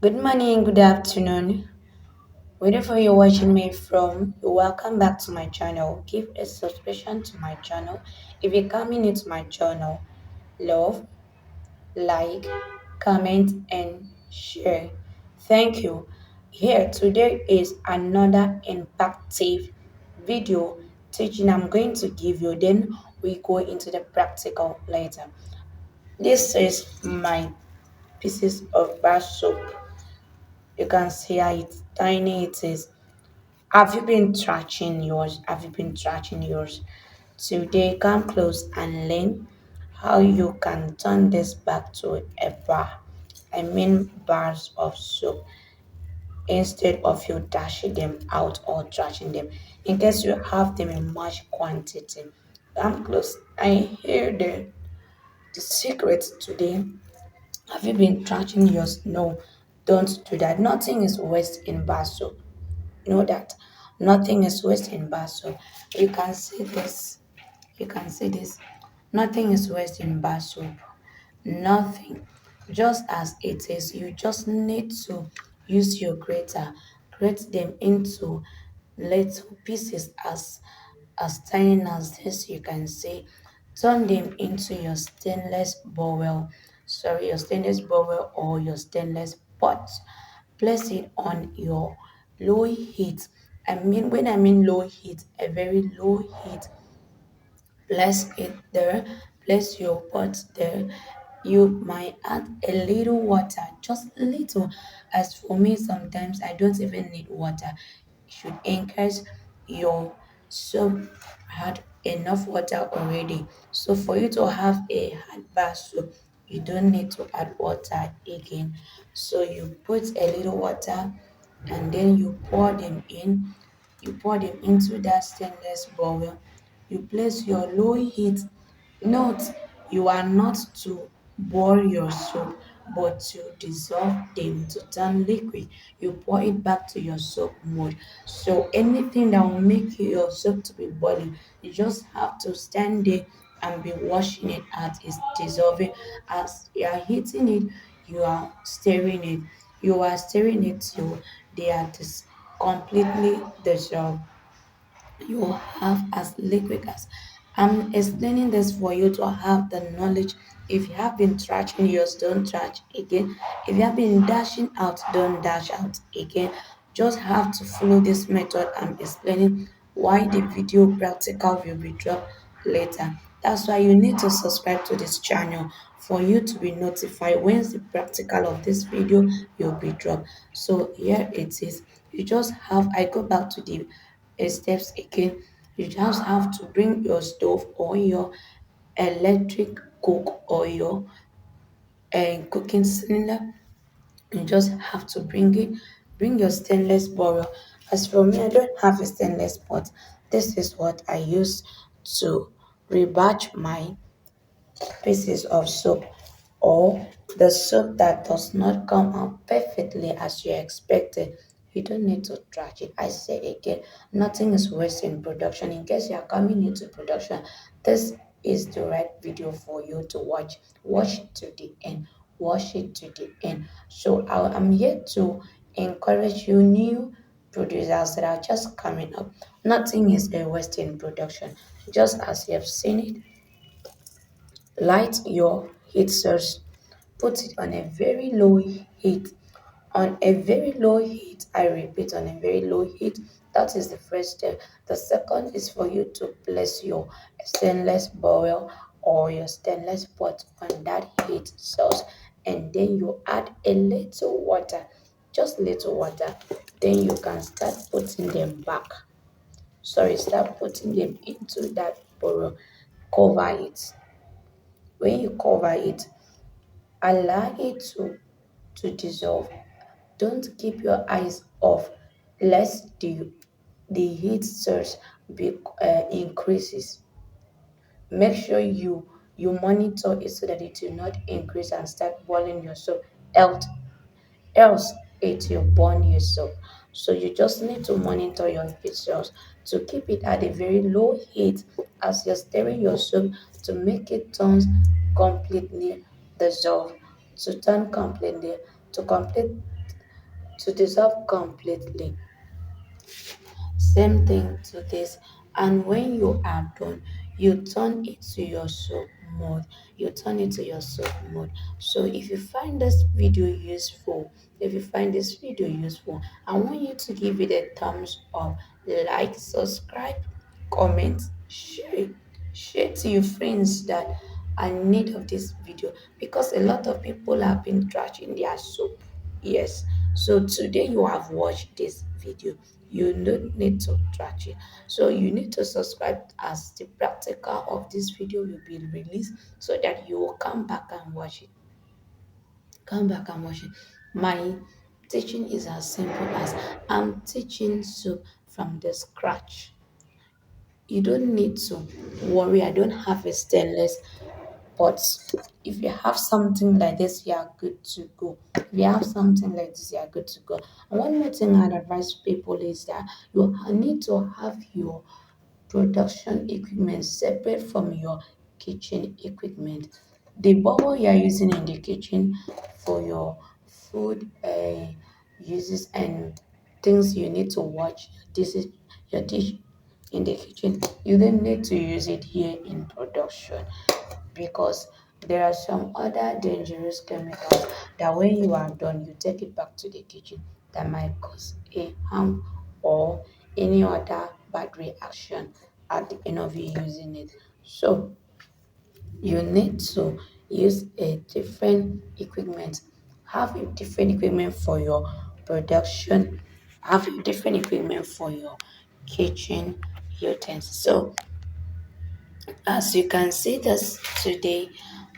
Good morning, good afternoon. Wherever you're watching me from, welcome back to my channel. Give a subscription to my channel. If you're coming into my channel, love, like, comment, and share. Thank you. Here today is another impactful video teaching I'm going to give you. Then we go into the practical later. This is my pieces of bar soap. You can see how it's tiny it is. Have you been tracking yours? Have you been tracking yours? Today, come close and learn how you can turn this back to a bar. I mean bars of soap instead of you dashing them out or trashing them. In case you have them in much quantity, come close. I hear the secret today. Have you been trashing yours? No, don't do that. Nothing is waste in bar soap. Know that nothing is waste in bar soap. You can see this. You can see this. Nothing is waste in bar soap. Nothing. Just as it is, you just need to use your grater, grate them into little pieces as tiny as this. You can see, turn them into your stainless bowl. Sorry, your stainless bowl or your stainless pot. Place it on your low heat. When I mean low heat, a very low heat. Place it there, place your pot there. You might add a little water, just a little. As for me, sometimes I don't even need water. You should encourage your soup had enough water already. So for you to have a hard bar soup, you don't need to add water again. So you put a little water and then you pour them in. You pour them into that stainless bowl. You place your low heat. Note, you are not to boil your soup, but to dissolve them to turn liquid. You pour it back to your soap mode. So anything that will make your soap to be boiling, you just have to stand there and be washing it as it's dissolving. As you are heating it, you are stirring it. You are stirring it till they are completely dissolved. You have as liquid as. I'm explaining this for you to have the knowledge. If you have been trashing yours, don't trash again. If you have been dashing out, don't dash out again. Just have to follow this method I'm explaining why the video practical will be dropped later. That's why you need to subscribe to this channel for you to be notified when the practical of this video will be dropped. So here it is. You just have I go back to the steps again. You just have to bring your stove or your electric cook or your cooking cylinder. You just have to bring it. Bring your stainless bowl. As for me, I don't have a stainless pot. This is what I use to rebatch my pieces of soap or the soap that does not come out perfectly as you expected. You don't need to trash it. I say again, nothing is waste in production. In case you are coming into production, this is the right video for you to watch. Watch it to the end. Watch it to the end. So I'm here to encourage you new producers that are just coming up. Nothing is a waste in production. Just as you have seen it, light your heat source. Put it on a very low heat. On a very low heat, I repeat, on a very low heat. That is the first step. The second is for you to place your stainless bowl or your stainless pot on that heat source, and then you add a little water, just little water. Then you can start putting them back. Sorry, start putting them into that bowl. Cover it. When you cover it, allow it to dissolve. Don't keep your eyes off lest the heat source increases. Make sure you monitor it so that it will not increase and start boiling your soap. Else, else it will burn your soap. So you just need to monitor your heat source to keep it at a very low heat as you're stirring your soup to make it turn completely dissolve, to turn completely to complete to dissolve completely. Same thing to this. And when you are done, you turn it to your soap mode. You turn it to your soap mode. So if you find this video useful, if you find this video useful, I want you to give it a thumbs up, like, subscribe, comment, share it. Share to your friends that are in need of this video, because a lot of people have been trashing their soap. Yes. So today you have watched this video. You don't need to trash it. So you need to subscribe as the practical of this video will be released, so that you will come back and watch it. Come back and watch it. My teaching is as simple as I'm teaching soup from the scratch. You don't need to worry. I don't have a stainless, but if you have something like this, you are good to go. If you have something like this, you are good to go. And one more thing I'd advise people is that you need to have your production equipment separate from your kitchen equipment. The bowl you are using in the kitchen for your food uses and things you need to watch. This is your dish in the kitchen. You don't need to use it here in production, because there are some other dangerous chemicals that when you are done, you take it back to the kitchen that might cause a harm or any other bad reaction at the end of you using it. So you need to use a different equipment, have a different equipment for your production, have a different equipment for your kitchen utensils. So as you can see this today,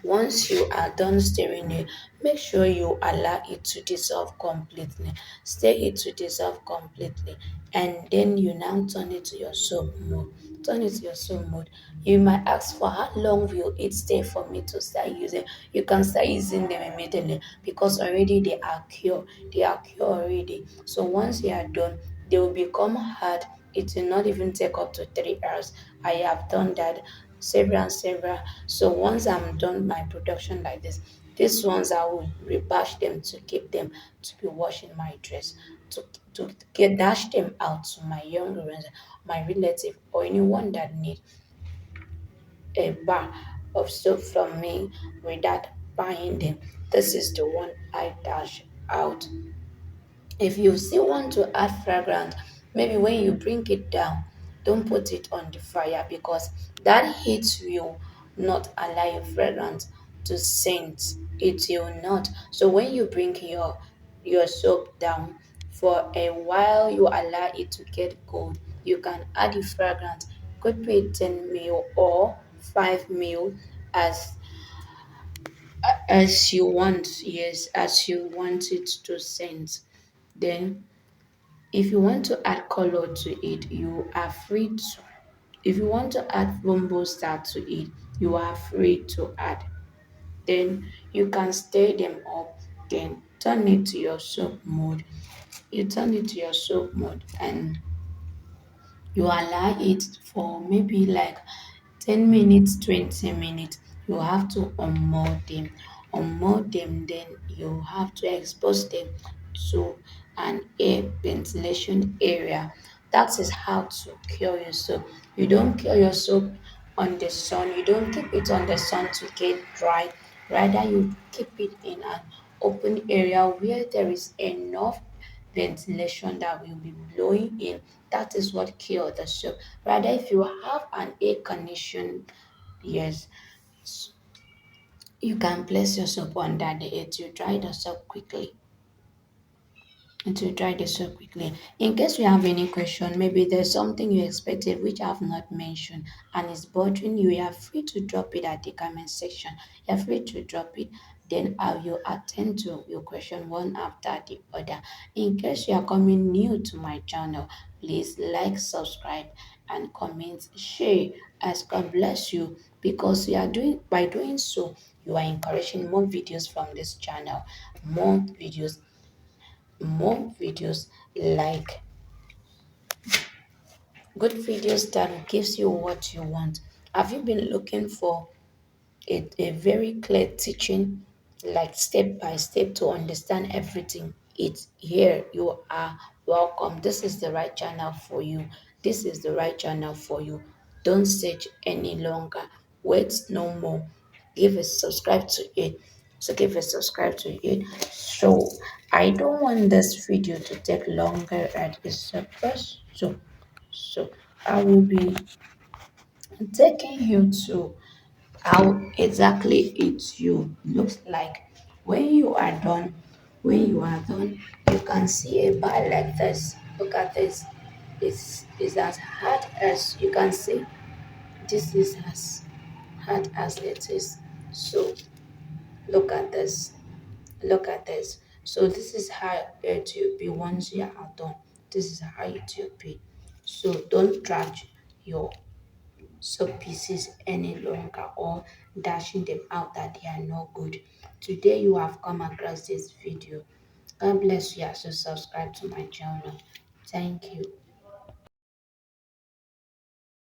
once you are done stirring it, make sure you allow it to dissolve completely. Stir it to dissolve completely, and then you now turn it to your soap mode. Turn it to your soap mode. You might ask, for how long will it stay for me to start using? You can start using them immediately, because already they are cured. They are cured already. So once you are done, they will become hard. It will not even take up to 3 hours. I have done that several and several. So once I'm done my production like this, these ones I will rebash them to keep them to be washing my dress, to get dash them out to my younger ones, my relative, or anyone that need a bar of soap from me without buying them. This is the one I dash out. If you still want to add fragrance, maybe when you bring it down, don't put it on the fire, because that heat will not allow your fragrance to scent. It will not. So when you bring your soap down, for a while you allow it to get cold, you can add the fragrance. Could be 10 ml or 5 ml, as you want. Yes, as you want it to scent. Then if you want to add color to it, you are free to. If you want to add rainbow star to it, you are free to add. Then you can stir them up, then turn it to your soap mode. You turn it to your soap mode, and you allow it for maybe like 10 minutes, 20 minutes. You have to unmold them. Unmold them, then you have to expose them to an air ventilation area. That is how to cure your soap. You don't cure your soap on the sun. You don't keep it on the sun to get dry. Rather, you keep it in an open area where there is enough ventilation that will be blowing in. That is what cure the soap. Rather, if you have an air condition, yes, you can place your soap under the air to dry the soap quickly. And to try this so quickly. In case you have any question, maybe there's something you expected which I have not mentioned and is bothering you, you are free to drop it at the comment section. You're free to drop it. Then I will attend to your question one after the other. In case you are coming new to my channel, please like, subscribe, and comment, share, as God bless you, because you are doing by doing so, you are encouraging more channel, more videos more videos like good videos that gives you what you want. Have you been looking for a very clear teaching, like step by step to understand everything it's here. You are welcome. This is the right channel for you. This is the right channel for you. Don't search any longer. Wait no more. Give a subscribe to it. So give a subscribe to it. So I don't want this video to take longer and it's supposed to. So I will be taking you to how exactly it you looks like when you are done. When you are done, you can see a bar like this. Look at this. It's as hard as you can see. This is as hard as it is. So look at this. Look at this. So this is how it will be once you are done. This is how it will be. So don't drag your sub pieces any longer or dashing them out that they are not good. Today you have come across this video. God bless you as you subscribe to my channel. Thank you.